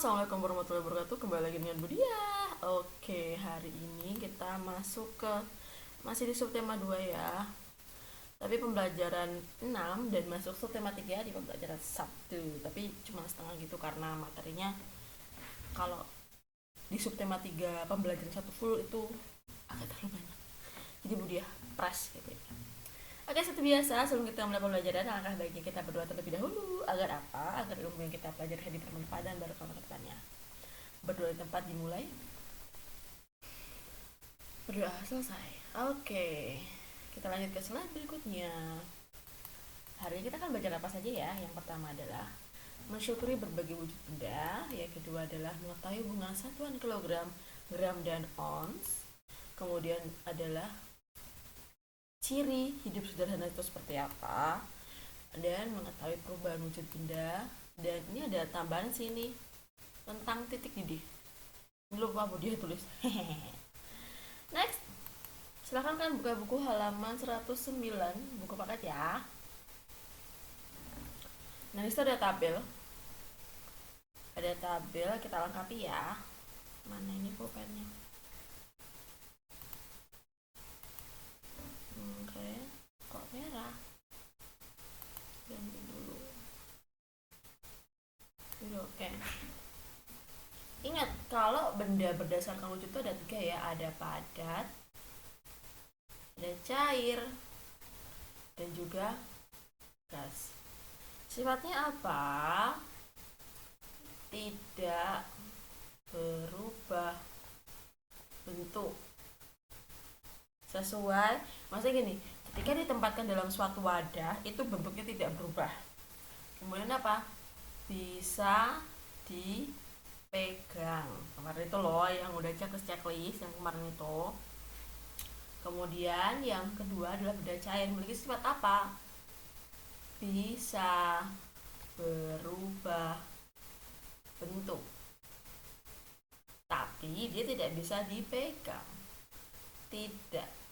Assalamualaikum warahmatullahi wabarakatuh. Kembali lagi dengan Budia. Oke, hari ini kita masuk ke masih di subtema 2 ya. Tapi pembelajaran 6 dan masuk subtema 3 di pembelajaran 1. Tapi cuma setengah gitu karena materinya kalau di subtema 3 pembelajaran 1 full itu agak terlalu banyak. Jadi Budia press gitu ya. Oke, seperti biasa sebelum kita mulai pembelajaran, alangkah baiknya kita berdoa terlebih dahulu. Agar apa? Agar ilmu yang kita pelajari dibermanfaat dan barokah ke depannya. Berdoa di tempat dimulai, berdoa selesai. Oke, kita lanjut ke slide berikutnya. Hari ini kita akan belajar apa saja ya. Yang pertama adalah mensyukuri berbagai wujud benda. Yang kedua adalah mengetahui hubungan satuan kilogram, gram, dan ons. Kemudian adalah ciri hidup sederhana itu seperti apa, dan mengetahui perubahan wujud benda. Dan ini ada tambahan sini tentang titik didih, lupa Bu dia tulis. Next, silahkan kan buka buku halaman 109, buku paket ya. Nah, disitu ada tabel, kita lengkapi ya. Mana ini pulpennya? Oke, kok merah? Ganti dulu. Oke. Ingat, kalau benda berdasarkan wujud itu ada 3 ya. Ada padat, ada cair, dan juga gas. Sifatnya apa? Tidak berubah bentuk. Sesuai, maksudnya gini, ketika ditempatkan dalam suatu wadah, itu bentuknya tidak berubah. Kemudian apa? Bisa dipegang. Kemarin itu loh yang udah checklist yang kemarin itu. Kemudian yang kedua adalah benda cair. Memiliki sifat apa? Bisa berubah bentuk, tapi dia tidak bisa dipegang. Tidak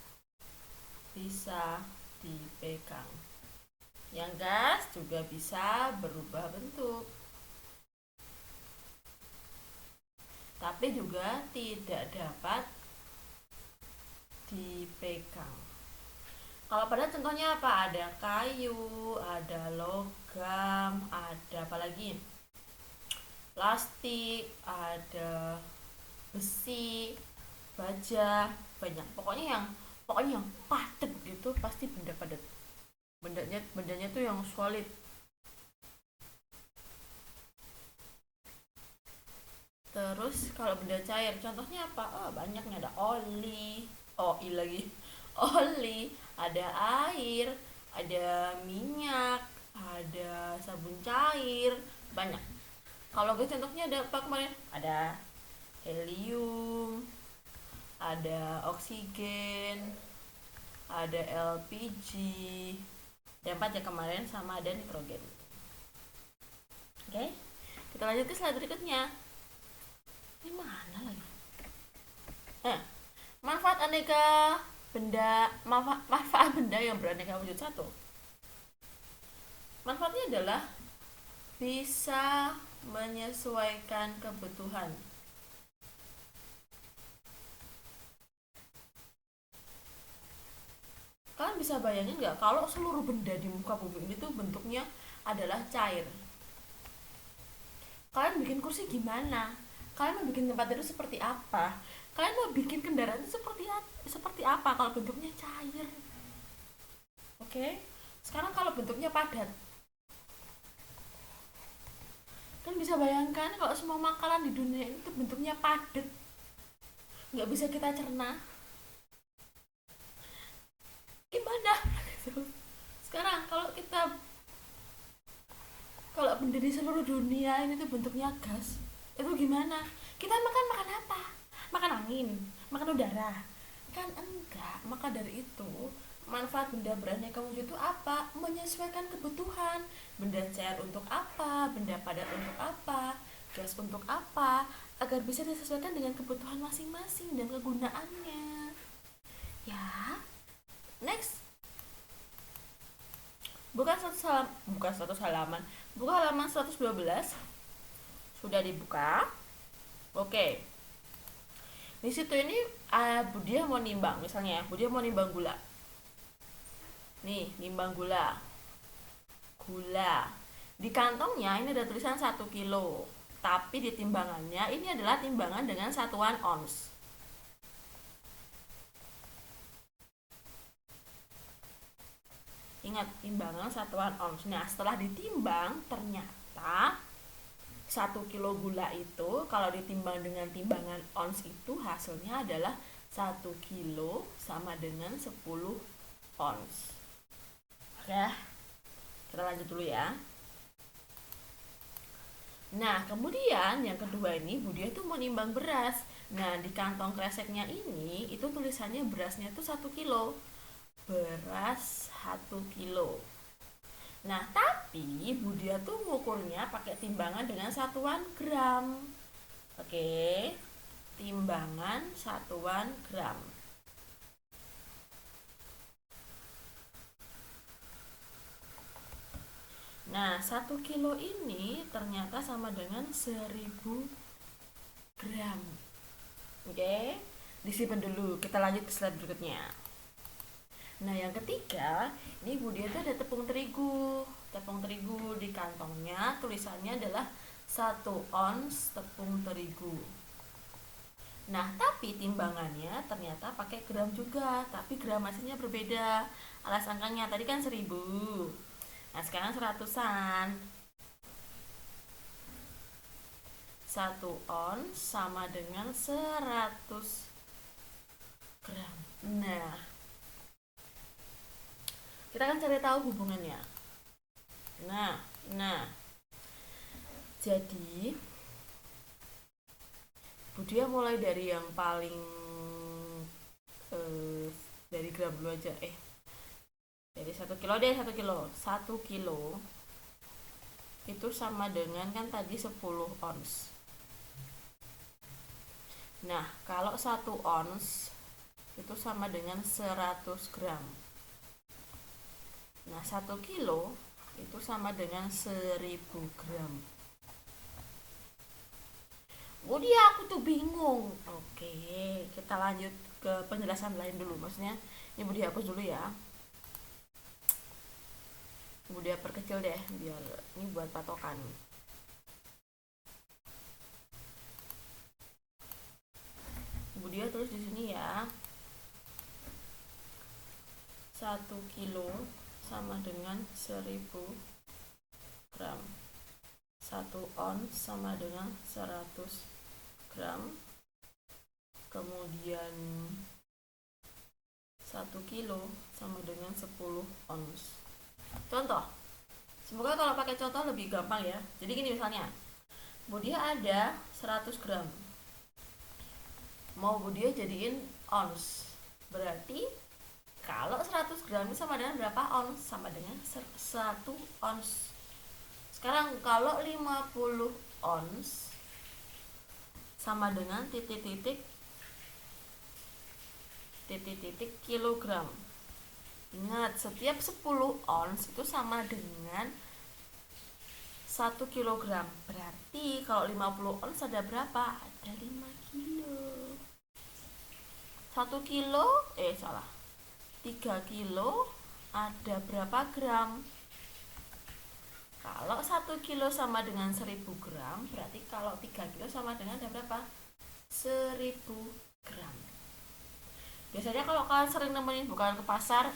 bisa dipegang. Yang gas juga bisa berubah bentuk, tapi juga tidak dapat dipegang. Kalau pada contohnya apa? Ada kayu, ada logam, ada apa lagi? Plastik, ada besi, baja, banyak. Pokoknya yang padat gitu pasti benda padat. Bendanya tuh yang solid. Terus kalau benda cair, contohnya apa? Oh, banyaknya, ada oli, lagi, oli, ada air, ada minyak, ada sabun cair, banyak. Kalau gue contohnya ada apa kemarin? Ada helium, ada oksigen, ada LPG, dan 4 ya kemarin, sama ada nitrogen. Oke, kita lanjut ke slide berikutnya. Ini mana lagi? Manfaat aneka benda, manfaat benda yang beraneka wujud satu. Manfaatnya adalah bisa menyesuaikan kebutuhan. Kalian bisa bayangin nggak kalau seluruh benda di muka bumi ini tuh bentuknya adalah cair? Kalian bikin kursi gimana? Kalian mau bikin tempat tidur seperti apa? Kalian mau bikin kendaraan itu seperti apa kalau bentuknya cair? Oke? Sekarang kalau bentuknya padat, kan bisa bayangkan kalau semua makanan di dunia ini tuh bentuknya padat, nggak bisa kita cerna. Gimana? Sekarang kalau benda di seluruh dunia ini tuh bentuknya gas, itu gimana? Kita makan apa? Makan angin, makan udara? Kan enggak. Maka dari itu, manfaat benda beraneka wujud itu apa? Menyesuaikan kebutuhan. Benda cair untuk apa? Benda padat untuk apa? Gas untuk apa? Agar bisa disesuaikan dengan kebutuhan masing-masing dan kegunaannya. Ya. Next. Buka 100 halaman. Buka halaman 112. Sudah dibuka. Oke. Di situ ini Budia mau nimbang, misalnya ya, Budia mau nimbang gula. Nih, nimbang gula. Gula. Di kantongnya ini ada tulisan 1 kilo. Tapi di timbangannya ini adalah timbangan dengan satuan ons. Ingat, timbangan satuan ons. Nah, setelah ditimbang, ternyata 1 kilo gula itu kalau ditimbang dengan timbangan ons itu hasilnya adalah 1 kilo sama dengan 10 ons. Oke, kita lanjut dulu ya. Nah, kemudian yang kedua ini Budia tuh mau nimbang beras. Nah, di kantong kreseknya ini itu tulisannya berasnya tuh 1 kilo. Beras 1 kilo. Nah, tapi Budia tuh ngukurnya pakai timbangan dengan satuan gram. Oke, timbangan satuan gram. Nah, 1 kilo ini ternyata sama dengan 1000 gram. Oke, disimpan dulu. Kita lanjut ke slide berikutnya. Nah, yang ketiga, ini Budia tuh ada tepung terigu. Tepung terigu di kantongnya tulisannya adalah 1 ons tepung terigu. Nah, tapi timbangannya ternyata pakai gram juga, tapi gramasinya berbeda. Alas angkanya tadi kan 1000. Nah, sekarang seratusan. 1 ons sama dengan 100 gram. Nah, kita akan cari tahu hubungannya. Nah, jadi Budia mulai dari yang paling dari gram dulu aja. Dari 1 kilo deh, 1 kilo. 1 kilo itu sama dengan kan tadi 10 ons. Nah, kalau 1 ons itu sama dengan 100 gram. Nah, 1 kilo itu sama dengan 1000 gram. Budia, aku tuh bingung. Oke, kita lanjut ke penjelasan lain dulu. Maksudnya, ini Budia hapus dulu ya. Budia perkecil deh, biar ini buat patokan. Budia terus di sini ya. 1 kilo sama dengan 1000 gram. 1 ons sama dengan 100 gram. Kemudian 1 kilo sama dengan 10 ons. Contoh. Semoga kalau pakai contoh lebih gampang ya. Jadi gini misalnya. Budia ada 100 gram. Mau Budia jadiin ons. Berarti kalau 100 gram sama dengan berapa ons? Sama dengan 1 ons. Sekarang kalau 50 ons sama dengan titik-titik kilogram. Ingat, setiap 10 ons itu sama dengan 1 kilogram. Berarti kalau 50 ons ada berapa? Ada 5 kilo. 1 kilo, 3 kilo ada berapa gram? Kalau 1 kilo sama dengan 1000 gram, berarti kalau 3 kilo sama dengan ada berapa? 1000 gram. Biasanya kalau kalian sering nemenin bukan ke pasar,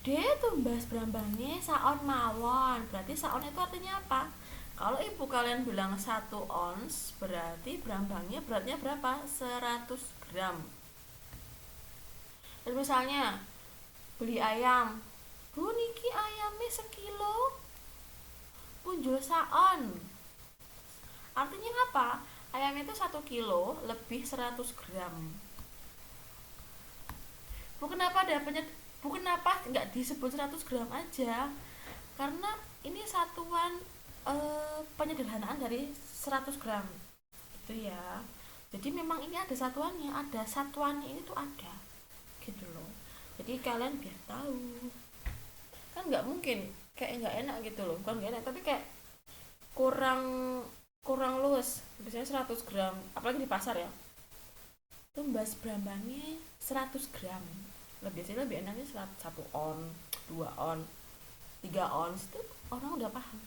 dia tuh bahas berambangnya saon mawon. Berarti saon itu artinya apa? Kalau ibu kalian bilang 1 ons, berarti berambangnya beratnya berapa? 100 gram. Dan misalnya beli ayam, Bu niki ayamnya sekilo, punjul saon. Artinya apa? Ayam itu 1 kilo lebih 100 gram. Bu kenapa nggak disebut 100 gram aja? Karena ini satuan penyederhanaan dari 100 gram itu ya. Jadi memang ini ada satuannya, ini tuh ada gitu loh. Jadi kalian biar tahu, kan nggak mungkin kayak nggak enak gitu loh, bukan nggak enak tapi kayak kurang kurang luwes, biasanya 100 gram, apalagi di pasar ya, itu mbak berambangnya 100 gram. Biasanya lebih enaknya 1 on, 2 on, 3 ons, itu orang udah paham.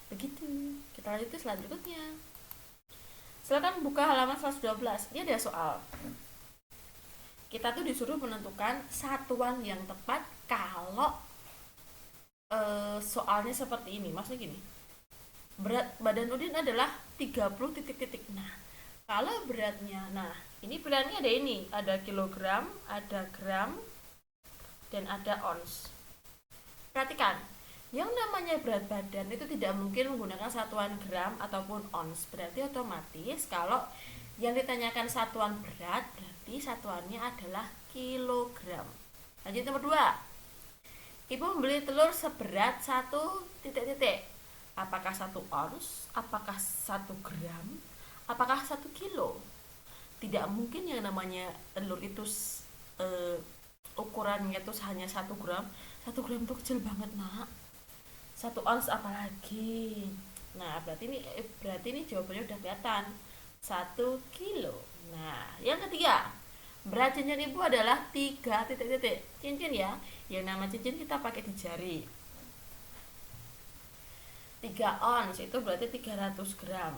Begitu. Kita lanjut ke slide berikutnya. Silakan buka halaman 112. Ini ada soal. Kita tuh disuruh menentukan satuan yang tepat kalau soalnya seperti ini. Maksudnya gini, berat badan Udin adalah 30 titik-titik. Nah, kalau beratnya, nah ini beratnya ada ini, ada kilogram, ada gram, dan ada ons. Perhatikan, yang namanya berat badan itu tidak mungkin menggunakan satuan gram ataupun ons. Berarti otomatis kalau yang ditanyakan satuan berat, berarti satuannya adalah kilogram. Lanjut nomor 2. Ibu membeli telur seberat 1 titik-titik. Apakah 1 ons? Apakah 1 gram? Apakah 1 kilo? Tidak mungkin yang namanya telur itu ukurannya itu hanya 1 gram. 1 gram itu kecil banget, nak. 1 ons apalagi. Nah, berarti ini jawabannya udah kelihatan. 1 kilo. Nah, yang ketiga, berat cincin ibu adalah 3 titik-titik. Cincin ya, yang nama cincin kita pakai di jari. 3 ons itu berarti 300 gram.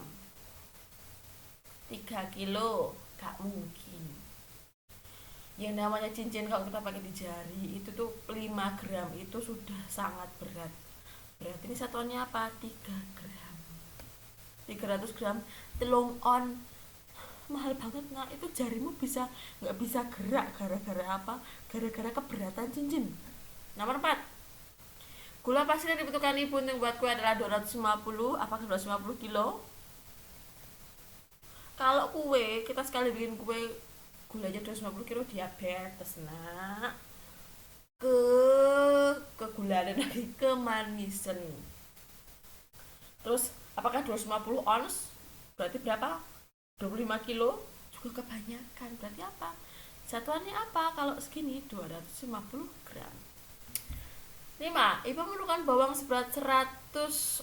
3 kilo, gak mungkin. Yang namanya cincin kalau kita pakai di jari itu tuh 5 gram, itu sudah sangat berat. Berarti ini satuannya apa? 3 gram. 300 gram telung on, mahal banget. Nah, itu jarimu nggak bisa gerak gara-gara apa? Gara-gara keberatan cincin. Nomor 4. Gula pasir yang dibutuhkan ibu untuk buat kue adalah 250. Apakah 250 kilo? Kalau kue, kita sekali bikin kue gulanya 250 kilo, diabetes, nak. Kegulaan lagi, kemanisan. Terus apakah 250 ons berarti berapa? 25 kilo? Juga kebanyakan. Berarti apa? Satuannya apa kalau segini? 250 gram. 5. Ibu memerlukan bawang seberat 100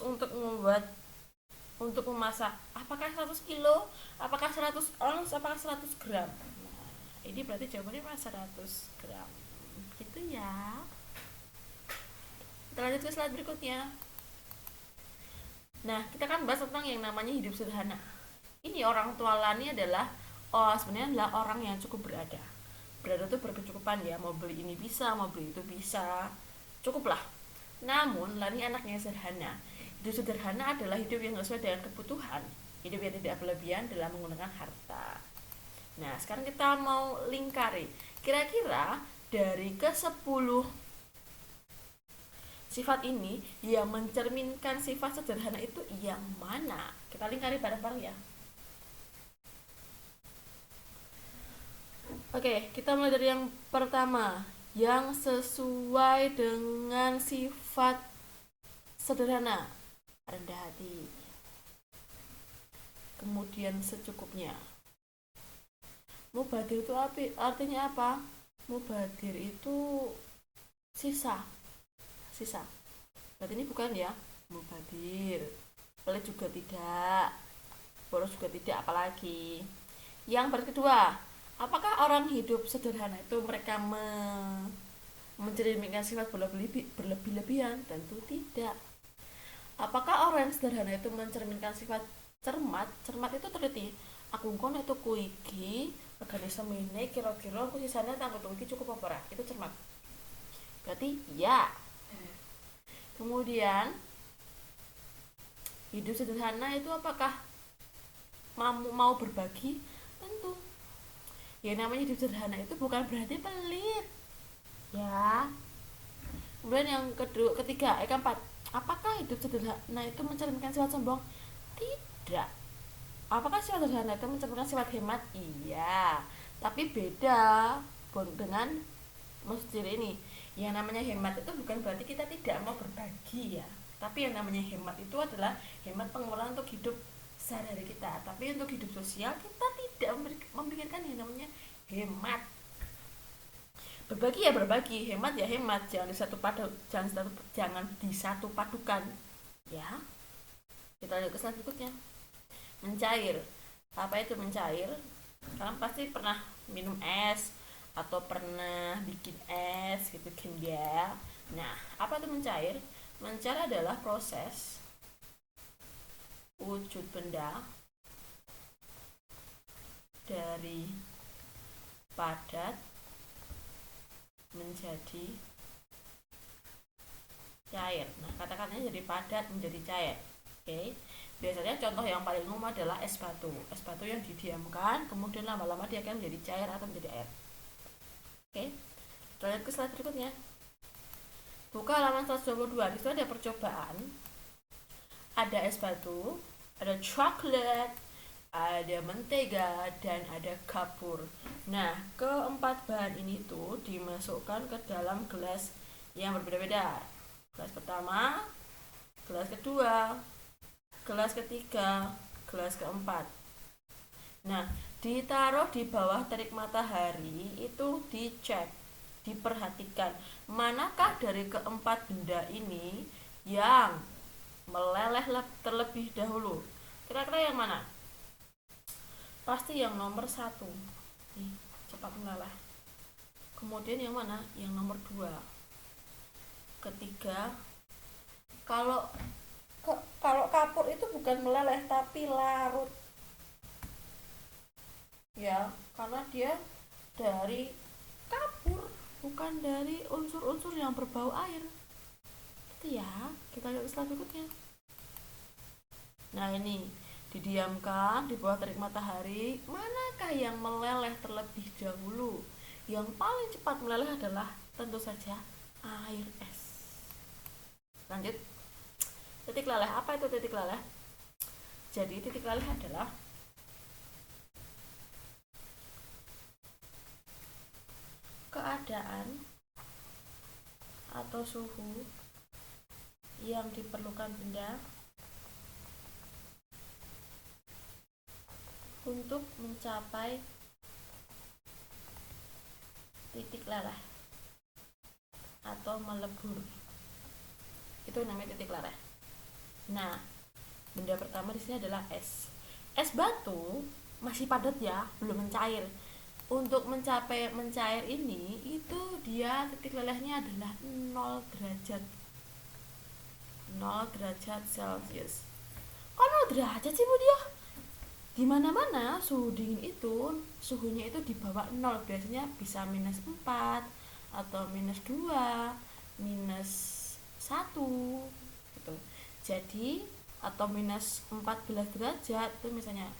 untuk memasak. Apakah 100 kilo? Apakah 100 ons? Apakah 100 gram? Nah, ini berarti jawabannya 100 gram. Gitu ya. Kita lanjut ke slide berikutnya. Nah, kita kan bahas tentang yang namanya hidup sederhana. Ini orang tua Lani adalah sebenarnya adalah orang yang cukup berada tuh berkecukupan ya, mau beli ini bisa, mau beli itu bisa, cukup lah. Namun Lani anaknya sederhana. Hidup sederhana adalah hidup yang sesuai dengan kebutuhan, hidup yang tidak berlebihan dalam menggunakan harta. Nah, sekarang kita mau lingkari kira-kira dari ke-10 sifat ini yang mencerminkan sifat sederhana itu yang mana? Kita lingkari bareng-bareng ya. Oke, kita mulai dari yang pertama, yang sesuai dengan sifat sederhana, rendah hati, kemudian secukupnya. Mubadir itu artinya apa? Mubadir itu sisa. Berarti ini bukan ya mubadir. Pelit juga tidak, boros juga tidak, apalagi. Yang kedua, apakah orang hidup sederhana itu mereka mencerminkan sifat berlebih-lebihan? Tentu tidak. Apakah orang yang sederhana itu mencerminkan sifat cermat? Cermat itu teliti. Aku kono itu kuiki, regane semene kira-kira aku sisanya tanggo iki cukup apa ora? Itu cermat. Berarti ya. Kemudian hidup sederhana itu apakah mau berbagi? Tentu. Ya namanya hidup sederhana itu bukan berarti pelit. Ya. Kemudian yang ketiga, keempat, apakah hidup sederhana itu mencerminkan sifat sombong? Tidak. Apakah sifat sederhana itu mencerminkan sifat hemat? Iya. Tapi beda dengan maksud ini. Yang namanya hemat itu bukan berarti kita tidak mau berbagi ya. Tapi yang namanya hemat itu adalah hemat pengeluaran untuk hidup sehari-hari kita. Tapi untuk hidup sosial kita tidak memikirkan yang namanya hemat. Berbagi ya berbagi, hemat ya hemat, jangan disatu padukan ya. Kita lihat ke slide berikutnya. Mencair. Apa itu mencair? Kalian pasti pernah minum es atau pernah bikin es gitu kan ya. Nah, apa itu mencair? Mencair adalah proses wujud benda dari padat menjadi cair. Nah, kata-katanya jadi padat menjadi cair. Oke. Biasanya contoh yang paling umum adalah es batu. Es batu yang didiamkan, kemudian lama-lama dia akan menjadi cair atau menjadi air. Oke. Kita lihat ke slide berikutnya. Buka halaman 122. Di situ ada percobaan. Ada es batu, ada coklat, ada mentega, dan ada kapur. Nah, keempat bahan ini tuh dimasukkan ke dalam gelas yang berbeda-beda. Gelas pertama, gelas kedua, gelas ketiga, gelas keempat. Nah, ditaruh di bawah terik matahari itu dicek, diperhatikan manakah dari keempat benda ini yang meleleh terlebih dahulu. Kira-kira yang mana? Pasti yang nomor 1. Nih, cepat meleleh. Kemudian yang mana? Yang nomor 2. Ketiga, kalau kapur itu bukan meleleh tapi larut. Ya, karena dia dari kapur, bukan dari unsur-unsur yang berbau air. Itu ya, kita lihat slide berikutnya. Nah, ini didiamkan di bawah terik matahari. Manakah yang meleleh terlebih dahulu? Yang paling cepat meleleh adalah tentu saja air es. Lanjut. Titik leleh. Apa itu titik leleh? Jadi titik leleh adalah keadaan atau suhu yang diperlukan benda untuk mencapai titik leleh atau melebur. Itu namanya titik leleh. Nah, benda pertama di sini adalah es. Es batu masih padat ya, belum mencair. Untuk mencapai mencair ini, itu dia titik lelehnya adalah 0 derajat. 0 derajat Celcius. Kok 0 derajat sih Bu dia? Di mana-mana suhu dingin itu, suhunya itu di bawah 0. Biasanya bisa -4 atau -2, -1 gitu. Jadi atau -14 derajat itu misalnya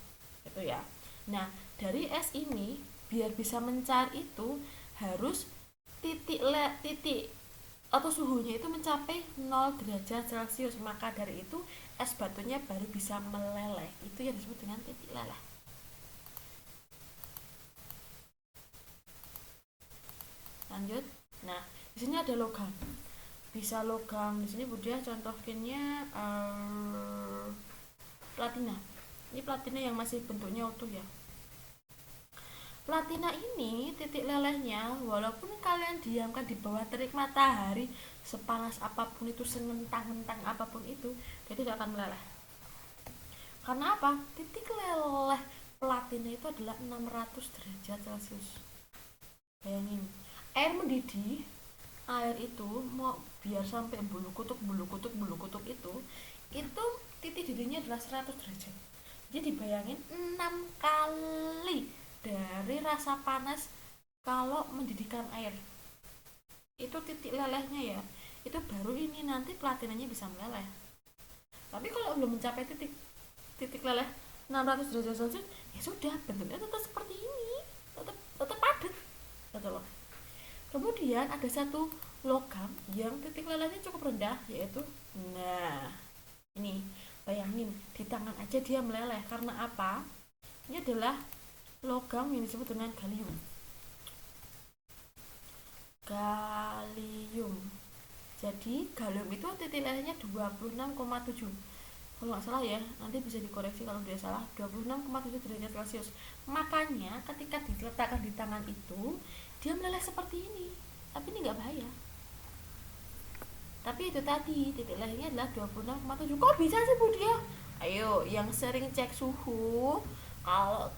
itu ya. Nah, dari es ini biar bisa mencair itu harus titik atau suhunya itu mencapai 0 derajat Celcius. Maka dari itu es batunya baru bisa meleleh. Itu yang disebut dengan titik leleh. Lanjut. Nah, di sini ada logam. Bisa logam. Di sini Budia contohnya platina. Ini platina yang masih bentuknya utuh ya. Platina ini titik lelehnya walaupun kalian diamkan di bawah terik matahari sepanas apapun itu, senentang-nentang apapun itu, dia tidak akan meleleh. Karena apa? Titik leleh platina itu adalah 600 derajat Celcius. Bayangin, air mendidih, air itu mau biar sampai bulu kutub itu titik didihnya adalah 100 derajat. Jadi bayangin 6 kali dari rasa panas kalau mendidihkan air. Itu titik lelehnya ya. Itu baru ini nanti platinanya bisa meleleh. Tapi kalau belum mencapai titik leleh 600 derajat Celcius, ya sudah, bentuknya tetap seperti ini, tetap padat gitu loh. Kemudian ada satu logam yang titik lelehnya cukup rendah, yaitu ini bayangin di tangan aja dia meleleh. Karena apa? Ini adalah logam yang disebut dengan gallium. Jadi gallium itu titik lelehnya 26,7. Kalau nggak salah ya, nanti bisa dikoreksi kalau dia salah. 26,7 derajat Celcius. Makanya ketika diletakkan di tangan itu, dia meleleh seperti ini. Tapi ini nggak bahaya. Tapi itu tadi titik lelehnya adalah 26,7. Kok bisa sih Bu dia? Ayo, yang sering cek suhu, kalau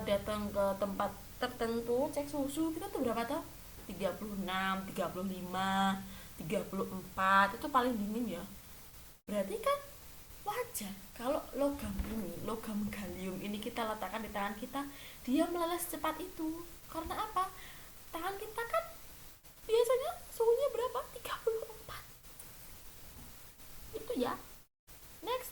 datang ke tempat tertentu cek suhu kita tuh berapa tuh? 36, 35, 34 itu paling dingin ya. Berarti kan wajar kalau logam gallium ini kita letakkan di tangan kita, dia meleleh secepat itu. Karena apa? Tangan kita kan biasanya suhunya berapa? 34. Itu ya. Next.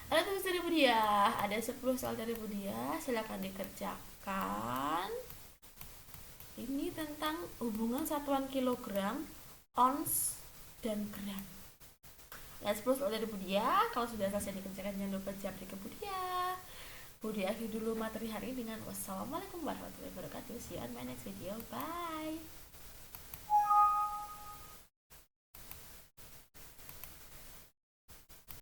Ada tulis dari Budia, ada 10 soal dari Budia, silakan dikerjakan. Ini tentang hubungan satuan kilogram, ons, dan gram. Ya, 10 soal dari Budia. Kalau sudah selesai dikerjakan jangan lupa jawab di ke Budia. Budia akhir dulu materi hari ini dengan wassalamualaikum warahmatullahi wabarakatuh. See you on my next video. Bye.